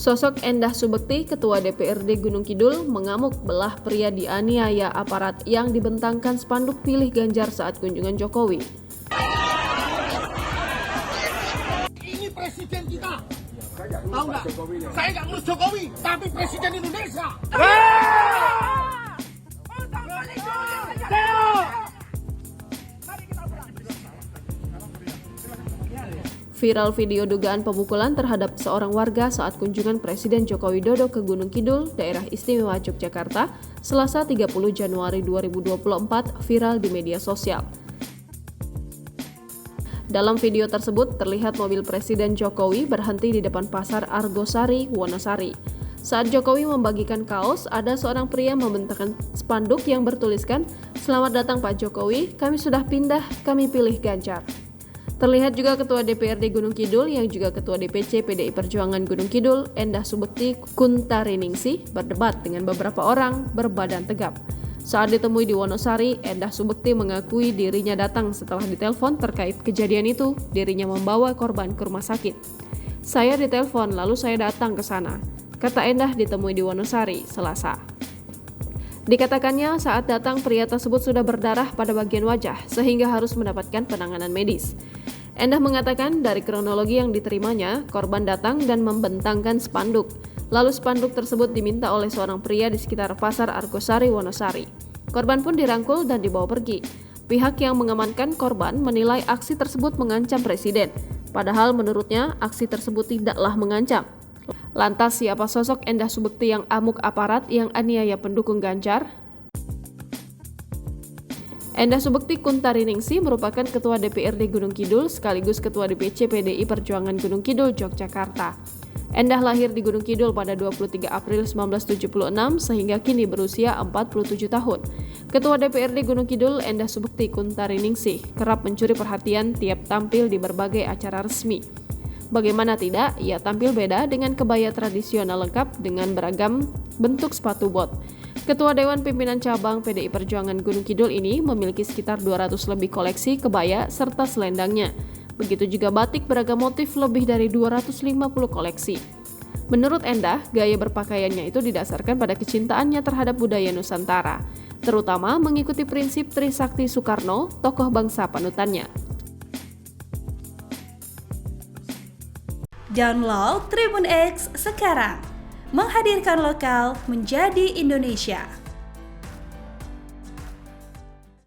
Sosok Endah Subekti, Ketua DPRD Gunung Kidul, mengamuk belah pria dianiaya aparat yang dibentangkan spanduk pilih Ganjar saat kunjungan Jokowi. Ini presiden kita. Tahu nggak? Saya nggak ngurus Jokowi, tapi presiden Indonesia. Viral video dugaan pemukulan terhadap seorang warga saat kunjungan Presiden Joko Widodo ke Gunung Kidul, Daerah Istimewa Yogyakarta, Selasa 30 Januari 2024 viral di media sosial. Dalam video tersebut terlihat mobil Presiden Jokowi berhenti di depan Pasar Argosari, Wonosari. Saat Jokowi membagikan kaos, ada seorang pria membentangkan spanduk yang bertuliskan, "Selamat datang Pak Jokowi, kami sudah pindah, kami pilih Ganjar." Terlihat juga Ketua DPRD Gunung Kidul yang juga Ketua DPC PDI Perjuangan Gunung Kidul, Endah Subekti Kuntariningsih, berdebat dengan beberapa orang berbadan tegap. Saat ditemui di Wonosari, Endah Subekti mengakui dirinya datang setelah ditelepon terkait kejadian itu. Dirinya membawa korban ke rumah sakit. "Saya ditelepon, lalu saya datang ke sana," kata Endah ditemui di Wonosari, Selasa. Dikatakannya saat datang pria tersebut sudah berdarah pada bagian wajah sehingga harus mendapatkan penanganan medis. Endah mengatakan dari kronologi yang diterimanya, korban datang dan membentangkan spanduk. Lalu spanduk tersebut diminta oleh seorang pria di sekitar Pasar Argosari, Wonosari. Korban pun dirangkul dan dibawa pergi. Pihak yang mengamankan korban menilai aksi tersebut mengancam presiden. Padahal menurutnya aksi tersebut tidaklah mengancam. Lantas siapa sosok Endah Subekti yang amuk aparat yang aniaya pendukung Ganjar? Endah Subekti Kuntariningsih merupakan Ketua DPRD Gunung Kidul sekaligus Ketua DPC PDI Perjuangan Gunung Kidul, Yogyakarta. Endah lahir di Gunung Kidul pada 23 April 1976 sehingga kini berusia 47 tahun. Ketua DPRD Gunung Kidul, Endah Subekti Kuntariningsih, kerap mencuri perhatian tiap tampil di berbagai acara resmi. Bagaimana tidak, ia tampil beda dengan kebaya tradisional lengkap dengan beragam bentuk sepatu bot. Ketua Dewan Pimpinan Cabang PDI Perjuangan Gunung Kidul ini memiliki sekitar 200 lebih koleksi kebaya serta selendangnya. Begitu juga batik beragam motif lebih dari 250 koleksi. Menurut Endah, gaya berpakaiannya itu didasarkan pada kecintaannya terhadap budaya Nusantara, terutama mengikuti prinsip Trisakti Soekarno, tokoh bangsa panutannya. Download Tribun X sekarang, menghadirkan lokal menjadi Indonesia.